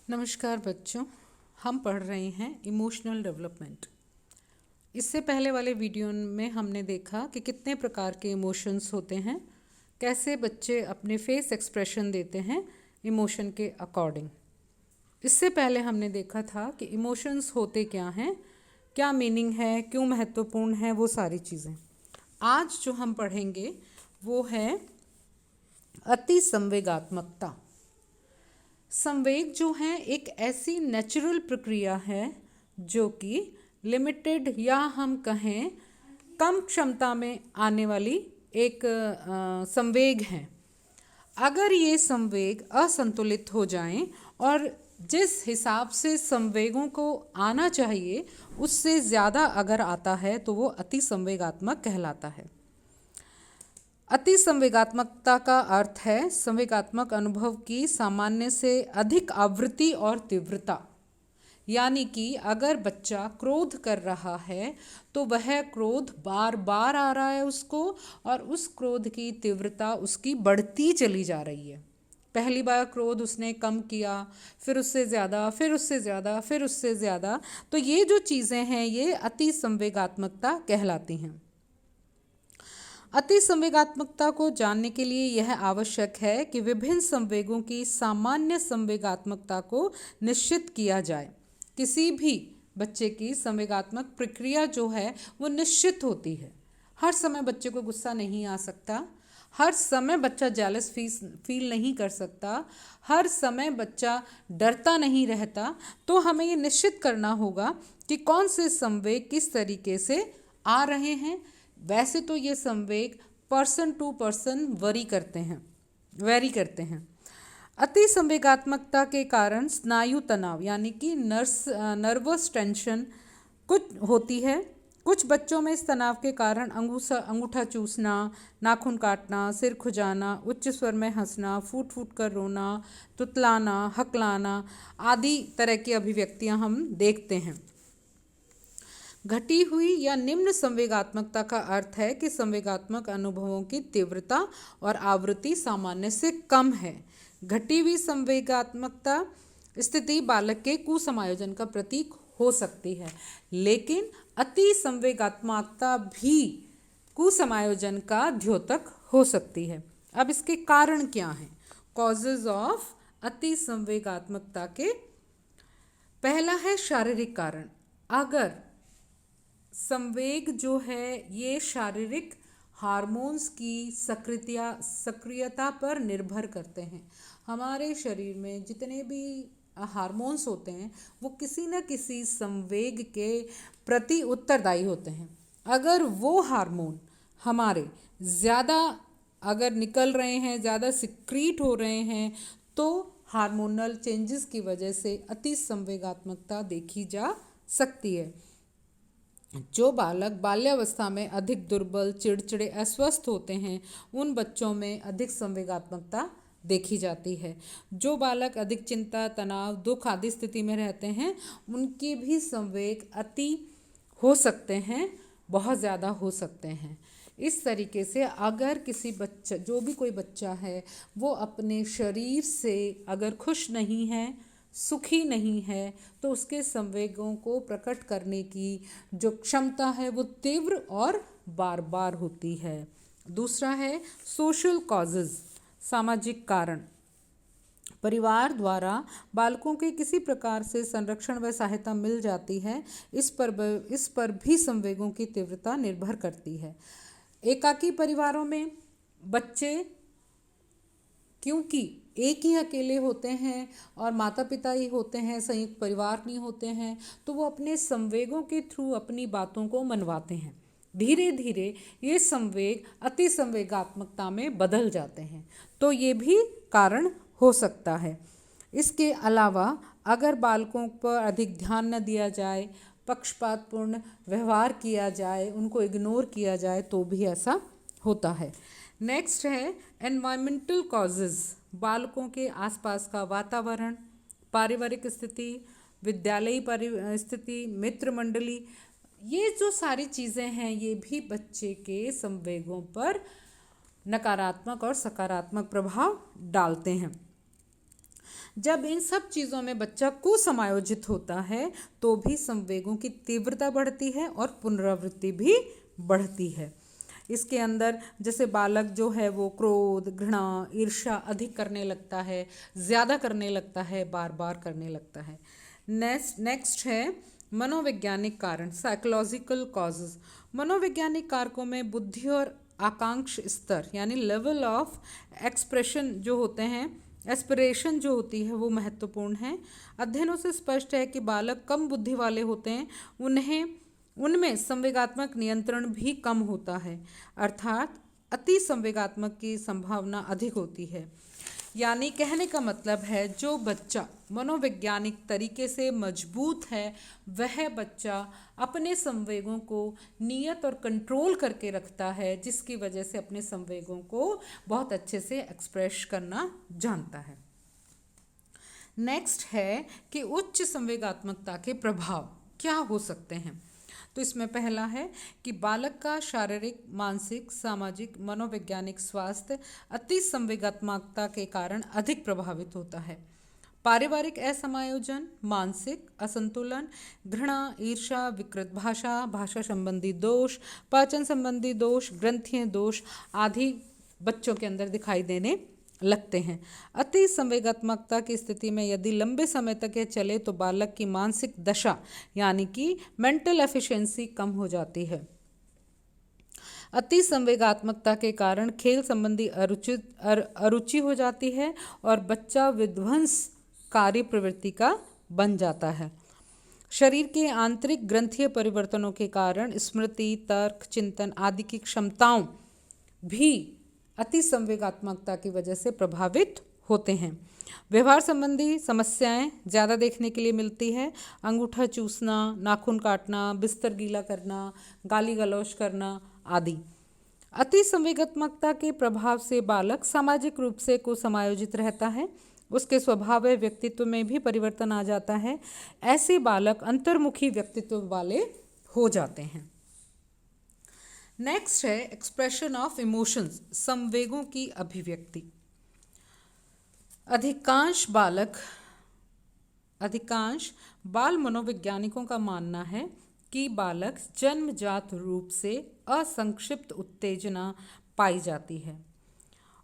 नमस्कार बच्चों, हम पढ़ रहे हैं इमोशनल डेवलपमेंट। इससे पहले वाले वीडियो में हमने देखा कि कितने प्रकार के इमोशंस होते हैं, कैसे बच्चे अपने फेस एक्सप्रेशन देते हैं इमोशन के अकॉर्डिंग। इससे पहले हमने देखा था कि इमोशंस होते क्या हैं, क्या मीनिंग है, क्यों महत्वपूर्ण है, वो सारी चीज़ें। आज जो हम पढ़ेंगे वो है अति संवेगात्मकता। संवेग जो है एक ऐसी नेचुरल प्रक्रिया है जो कि लिमिटेड या हम कहें कम क्षमता में आने वाली एक संवेग है। अगर ये संवेग असंतुलित हो जाएं और जिस हिसाब से संवेगों को आना चाहिए उससे ज़्यादा अगर आता है तो वो अति संवेगात्मक कहलाता है। अति संवेगात्मकता का अर्थ है संवेगात्मक अनुभव की सामान्य से अधिक आवृत्ति और तीव्रता। यानी कि अगर बच्चा क्रोध कर रहा है तो वह क्रोध बार बार आ रहा है उसको, और उस क्रोध की तीव्रता उसकी बढ़ती चली जा रही है। पहली बार क्रोध उसने कम किया, फिर उससे ज़्यादा, फिर उससे ज़्यादा, फिर उससे ज़्यादा। तो ये जो चीज़ें हैं ये अति संवेगात्मकता कहलाती हैं। अति संवेगात्मकता को जानने के लिए यह आवश्यक है कि विभिन्न संवेगों की सामान्य संवेगात्मकता को निश्चित किया जाए। किसी भी बच्चे की संवेगात्मक प्रक्रिया जो है वो निश्चित होती है। हर समय बच्चे को गुस्सा नहीं आ सकता, हर समय बच्चा जेलस फील नहीं कर सकता, हर समय बच्चा डरता नहीं रहता। तो हमें ये निश्चित करना होगा कि कौन से संवेग किस तरीके से आ रहे हैं। वैसे तो ये संवेग पर्सन टू पर्सन वेरी करते हैं। अति संवेगात्मकता के कारण स्नायु तनाव यानी कि नर्वस टेंशन कुछ होती है। कुछ बच्चों में इस तनाव के कारण अंगूठा चूसना, नाखून काटना, सिर खुजाना, उच्च स्वर में हंसना, फूट फूट कर रोना, तुतलाना, हकलाना आदि तरह की अभिव्यक्तियां हम देखते हैं। घटी हुई या निम्न संवेगात्मकता का अर्थ है कि संवेगात्मक अनुभवों की तीव्रता और आवृत्ति सामान्य से कम है। घटी हुई संवेगात्मकता स्थिति बालक के कुसमायोजन का प्रतीक हो सकती है, लेकिन अति संवेगात्मकता भी कुसमायोजन का द्योतक हो सकती है। अब इसके कारण क्या हैं? कॉजेज ऑफ अति संवेगात्मकता के पहला है शारीरिक कारण। अगर संवेग जो है ये शारीरिक हार्मोन्स की सक्रियता पर निर्भर करते हैं। हमारे शरीर में जितने भी हार्मोन्स होते हैं वो किसी न किसी संवेग के प्रति उत्तरदायी होते हैं। अगर वो हार्मोन हमारे ज़्यादा अगर निकल रहे हैं, ज़्यादा सिक्रीट हो रहे हैं, तो हार्मोनल चेंजेस की वजह से अति संवेगात्मकता देखी जा सकती है। जो बालक बाल्यावस्था में अधिक दुर्बल, चिड़चिड़े, अस्वस्थ होते हैं उन बच्चों में अधिक संवेगात्मकता देखी जाती है। जो बालक अधिक चिंता, तनाव, दुख आदि स्थिति में रहते हैं उनके भी संवेग अति हो सकते हैं, बहुत ज़्यादा हो सकते हैं। इस तरीके से अगर किसी बच्चा, जो भी कोई बच्चा है, वो अपने शरीर से अगर खुश नहीं है, सुखी नहीं है, तो उसके संवेगों को प्रकट करने की जो क्षमता है वो तीव्र और बार बार होती है। दूसरा है सोशल कॉजेज, सामाजिक कारण। परिवार द्वारा बालकों के किसी प्रकार से संरक्षण व सहायता मिल जाती है, इस पर भी संवेगों की तीव्रता निर्भर करती है। एकाकी परिवारों में बच्चे क्योंकि एक ही अकेले होते हैं और माता पिता ही होते हैं, संयुक्त परिवार नहीं होते हैं, तो वो अपने संवेगों के थ्रू अपनी बातों को मनवाते हैं। धीरे धीरे ये संवेग अति संवेगात्मकता में बदल जाते हैं, तो ये भी कारण हो सकता है। इसके अलावा अगर बालकों पर अधिक ध्यान न दिया जाए, पक्षपातपूर्ण व्यवहार किया जाए, उनको इग्नोर किया जाए, तो भी ऐसा होता है। नेक्स्ट है एनवायरमेंटल कॉजेज़, बालकों के आसपास का वातावरण, पारिवारिक स्थिति, विद्यालयी स्थिति, मित्र मंडली, ये जो सारी चीज़ें हैं ये भी बच्चे के संवेगों पर नकारात्मक और सकारात्मक प्रभाव डालते हैं। जब इन सब चीज़ों में बच्चा कुसमायोजित होता है तो भी संवेगों की तीव्रता बढ़ती है और पुनरावृत्ति भी बढ़ती है। इसके अंदर जैसे बालक जो है वो क्रोध, घृणा, ईर्ष्या अधिक करने लगता है, ज़्यादा करने लगता है, बार बार करने लगता है। नेक्स्ट है मनोवैज्ञानिक कारण, साइकोलॉजिकल कॉजेज। मनोवैज्ञानिक कारकों में बुद्धि और आकांक्ष स्तर यानी लेवल ऑफ एक्सप्रेशन जो होते हैं, एस्पिरेशन जो होती है वो महत्वपूर्ण है। अध्ययनों से स्पष्ट है कि बालक कम बुद्धि वाले होते हैं, उनमें संवेगात्मक नियंत्रण भी कम होता है, अर्थात अति संवेगात्मक की संभावना अधिक होती है। यानी कहने का मतलब है जो बच्चा मनोवैज्ञानिक तरीके से मजबूत है वह बच्चा अपने संवेगों को नियत और कंट्रोल करके रखता है, जिसकी वजह से अपने संवेगों को बहुत अच्छे से एक्सप्रेस करना जानता है। नेक्स्ट है कि उच्च संवेगात्मकता के प्रभाव क्या हो सकते हैं। तो इसमें पहला है कि बालक का शारीरिक, मानसिक, सामाजिक, मनोवैज्ञानिक स्वास्थ्य अति संवेगात्मकता के कारण अधिक प्रभावित होता है। पारिवारिक असमायोजन, मानसिक असंतुलन, घृणा, ईर्ष्या, विकृत भाषा, भाषा संबंधी दोष, पाचन संबंधी दोष, ग्रंथीय दोष आदि बच्चों के अंदर दिखाई देने लगते हैं। अति संवेगात्मकता की स्थिति में यदि लंबे समय तक यह चले तो बालक की मानसिक दशा यानी कि मेंटल एफिशिएंसी कम हो जाती है। अति संवेगात्मकता के कारण खेल संबंधी अरुचि हो जाती है और बच्चा विध्वंसकारी प्रवृत्ति का बन जाता है। शरीर के आंतरिक ग्रंथीय परिवर्तनों के कारण स्मृति, तर्क, चिंतन आदि की क्षमताओं भी अति संवेगात्मकता की वजह से प्रभावित होते हैं। व्यवहार संबंधी समस्याएं ज़्यादा देखने के लिए मिलती है। अंगूठा चूसना, नाखून काटना, बिस्तर गीला करना, गाली गलौज करना आदि। अति संवेगात्मकता के प्रभाव से बालक सामाजिक रूप से कुसमायोजित रहता है, उसके स्वभाव व व्यक्तित्व में भी परिवर्तन आ जाता है। ऐसे बालक अंतर्मुखी व्यक्तित्व वाले हो जाते हैं। नेक्स्ट है एक्सप्रेशन ऑफ इमोशंस, संवेगों की अभिव्यक्ति। अधिकांश बाल मनोवैज्ञानिकों का मानना है कि बालक जन्मजात रूप से असंक्षिप्त उत्तेजना पाई जाती है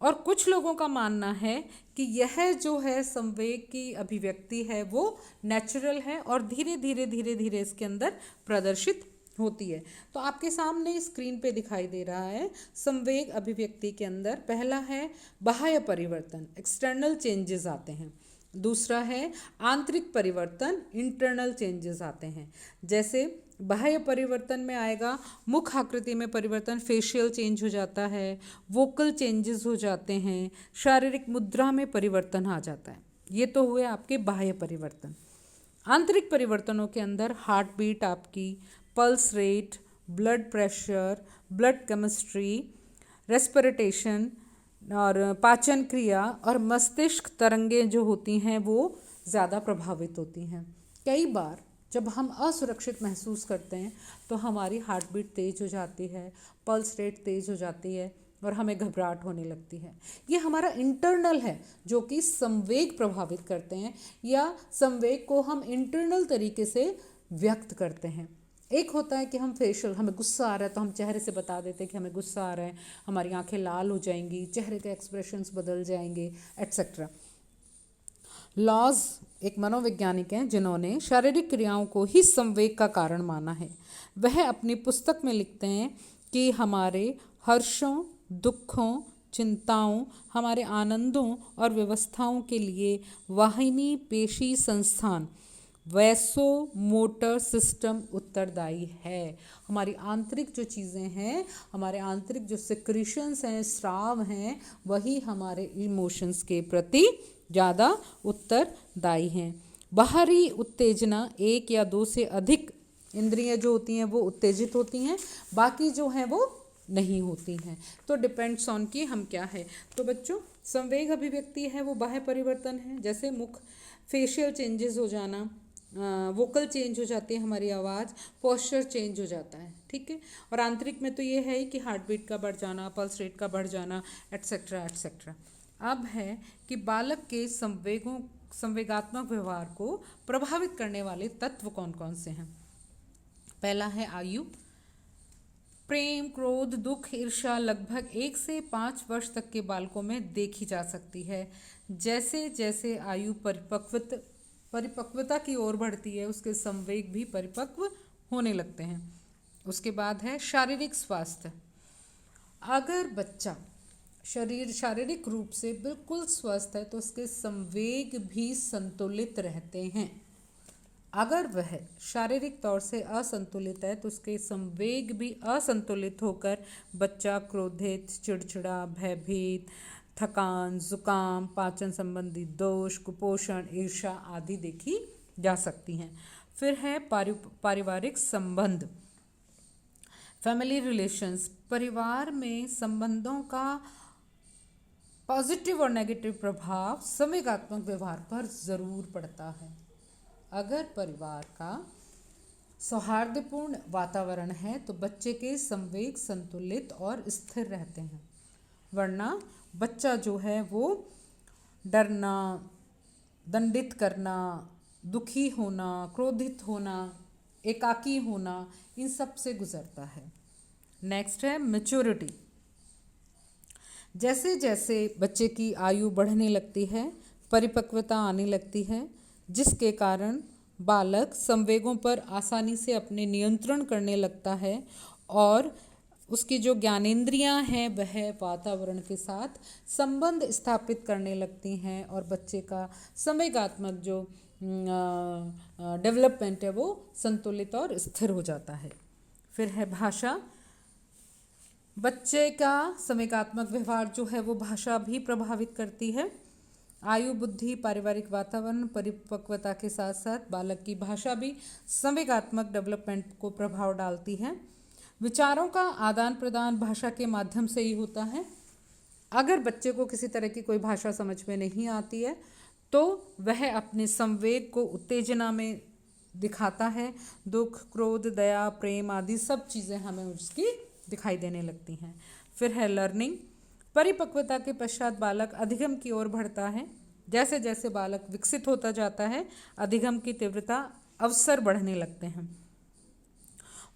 और कुछ लोगों का मानना है कि यह जो है संवेग की अभिव्यक्ति है वो नेचुरल है और धीरे धीरे इसके अंदर प्रदर्शित होती है। तो आपके सामने स्क्रीन पे दिखाई दे रहा है संवेग अभिव्यक्ति के अंदर पहला है बाह्य परिवर्तन, एक्सटर्नल चेंजेस आते हैं। दूसरा है आंतरिक परिवर्तन, इंटरनल चेंजेस आते हैं। जैसे बाह्य परिवर्तन में आएगा मुख आकृति में परिवर्तन, फेशियल चेंज हो जाता है, वोकल चेंजेस हो जाते हैं, शारीरिक मुद्रा में परिवर्तन आ जाता है। ये तो हुए आपके बाह्य परिवर्तन। आंतरिक परिवर्तनों के अंदर हार्ट बीट आपकी, pulse rate, blood pressure, blood chemistry, respiration और पाचन क्रिया और मस्तिष्क तरंगें जो होती हैं वो ज़्यादा प्रभावित होती हैं। कई बार जब हम असुरक्षित महसूस करते हैं तो हमारी हार्ट बीट तेज़ हो जाती है, पल्स रेट तेज़ हो जाती है और हमें घबराहट होने लगती है। ये हमारा इंटरनल है जो कि संवेग प्रभावित करते हैं या संवेग को हम इंटरनल तरीके से व्यक्त करते हैं। एक होता है कि हम फेशियल, हमें गुस्सा आ रहा है तो हम चेहरे से बता देते हैं कि हमें गुस्सा आ रहा है, हमारी आंखें लाल हो जाएंगी, चेहरे के एक्सप्रेशंस बदल जाएंगे एट्सेट्रा। लॉज एक मनोवैज्ञानिक हैं जिन्होंने शारीरिक क्रियाओं को ही संवेग का कारण माना है। वह अपनी पुस्तक में लिखते हैं कि हमारे हर्षों, दुखों, चिंताओं, हमारे आनंदों और व्यवस्थाओं के लिए वाहिनी पेशी संस्थान वैसो मोटर सिस्टम उत्तरदायी है। हमारी आंतरिक जो चीज़ें हैं, हमारे आंतरिक जो सिक्रीशंस हैं, स्राव हैं, वही हमारे इमोशंस के प्रति ज़्यादा उत्तरदायी हैं। बाहरी उत्तेजना, एक या दो से अधिक इंद्रियां जो होती हैं वो उत्तेजित होती हैं, बाकी जो हैं वो नहीं होती हैं। तो डिपेंड्स ऑन कि हम क्या है। तो बच्चों संवेग अभिव्यक्ति है वो बाह्य परिवर्तन है, जैसे मुख, फेशियल चेंजेस हो जाना, वोकल चेंज हो जाती है हमारी आवाज़, पोस्चर चेंज हो जाता है, ठीक है। और आंतरिक में तो ये है कि हार्ट बीट का बढ़ जाना, पल्स रेट का बढ़ जाना एट्सेट्रा एट्सेट्रा। अब है कि बालक के संवेगों संवेगात्मक व्यवहार को प्रभावित करने वाले तत्व कौन कौन से हैं? पहला है आयु। प्रेम, क्रोध, दुख, ईर्ष्या लगभग 1 से 5 वर्ष तक के बालकों में देखी जा सकती है। जैसे जैसे आयु परिपक्वता की ओर बढ़ती है, उसके संवेग भी परिपक्व होने लगते हैं। उसके बाद है शारीरिक स्वास्थ्य। अगर बच्चा शारीरिक रूप से बिल्कुल स्वस्थ है तो उसके संवेग भी संतुलित रहते हैं। अगर वह शारीरिक तौर से असंतुलित है तो उसके संवेग भी असंतुलित होकर बच्चा क्रोधित, चिड़चिड़ा, भयभीत, थकान, जुकाम, पाचन संबंधी दोष, कुपोषण, ईर्ष्या आदि देखी जा सकती हैं। फिर है पारिवारिक संबंध, फैमिली रिलेशंस। परिवार में संबंधों का पॉजिटिव और नेगेटिव प्रभाव संवेगात्मक व्यवहार पर ज़रूर पड़ता है। अगर परिवार का सौहार्दपूर्ण वातावरण है तो बच्चे के संवेग संतुलित और स्थिर रहते हैं, वरना बच्चा जो है वो डरना, दंडित करना, दुखी होना, क्रोधित होना, एकाकी होना, इन सब से गुजरता है। नेक्स्ट है मैच्योरिटी। जैसे जैसे बच्चे की आयु बढ़ने लगती है, परिपक्वता आने लगती है, जिसके कारण बालक संवेगों पर आसानी से अपने नियंत्रण करने लगता है और उसकी जो ज्ञानेंद्रियां हैं वह वातावरण के साथ संबंध स्थापित करने लगती हैं और बच्चे का संवेगात्मक जो डेवलपमेंट है वो संतुलित और स्थिर हो जाता है। फिर है भाषा। बच्चे का संवेगात्मक व्यवहार जो है वो भाषा भी प्रभावित करती है। आयु, बुद्धि, पारिवारिक वातावरण, परिपक्वता के साथ साथ बालक की भाषा भी संवेगात्मक डेवलपमेंट को प्रभाव डालती है। विचारों का आदान प्रदान भाषा के माध्यम से ही होता है। अगर बच्चे को किसी तरह की कोई भाषा समझ में नहीं आती है तो वह अपने संवेग को उत्तेजना में दिखाता है। दुख, क्रोध, दया, प्रेम आदि सब चीज़ें हमें उसकी दिखाई देने लगती हैं। फिर है लर्निंग। परिपक्वता के पश्चात बालक अधिगम की ओर बढ़ता है। जैसे जैसे बालक विकसित होता जाता है, अधिगम की तीव्रता, अवसर बढ़ने लगते हैं।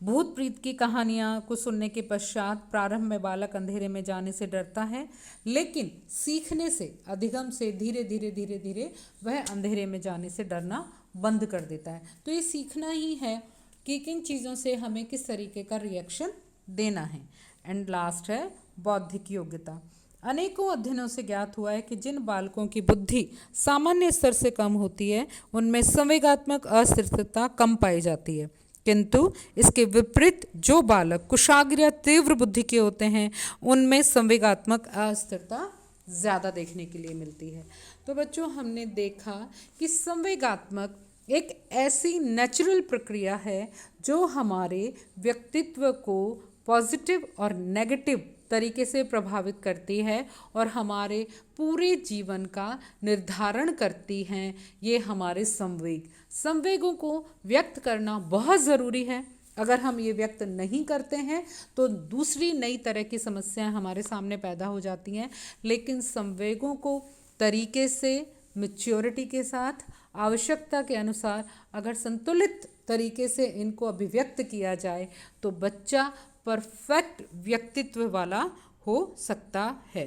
भूत प्रीत की कहानियाँ को सुनने के पश्चात प्रारंभ में बालक अंधेरे में जाने से डरता है, लेकिन सीखने से, अधिगम से धीरे धीरे धीरे धीरे वह अंधेरे में जाने से डरना बंद कर देता है। तो ये सीखना ही है कि किन चीज़ों से हमें किस तरीके का रिएक्शन देना है। एंड लास्ट है बौद्धिक योग्यता। अनेकों अध्ययनों से ज्ञात हुआ है कि जिन बालकों की बुद्धि सामान्य स्तर से कम होती है उनमें संवेगात्मक अस्थिरता कम पाई जाती है, किंतु इसके विपरीत जो बालक कुशाग्र या तीव्र बुद्धि के होते हैं उनमें संवेगात्मक अस्थिरता ज़्यादा देखने के लिए मिलती है। तो बच्चों, हमने देखा कि संवेगात्मक एक ऐसी नेचुरल प्रक्रिया है जो हमारे व्यक्तित्व को पॉजिटिव और नेगेटिव तरीके से प्रभावित करती है और हमारे पूरे जीवन का निर्धारण करती हैं। ये हमारे संवेगों को व्यक्त करना बहुत ज़रूरी है। अगर हम ये व्यक्त नहीं करते हैं तो दूसरी नई तरह की समस्याएं हमारे सामने पैदा हो जाती हैं। लेकिन संवेगों को तरीके से, मैच्योरिटी के साथ, आवश्यकता के अनुसार अगर संतुलित तरीके से इनको अभिव्यक्त किया जाए तो बच्चा परफेक्ट व्यक्तित्व वाला हो सकता है।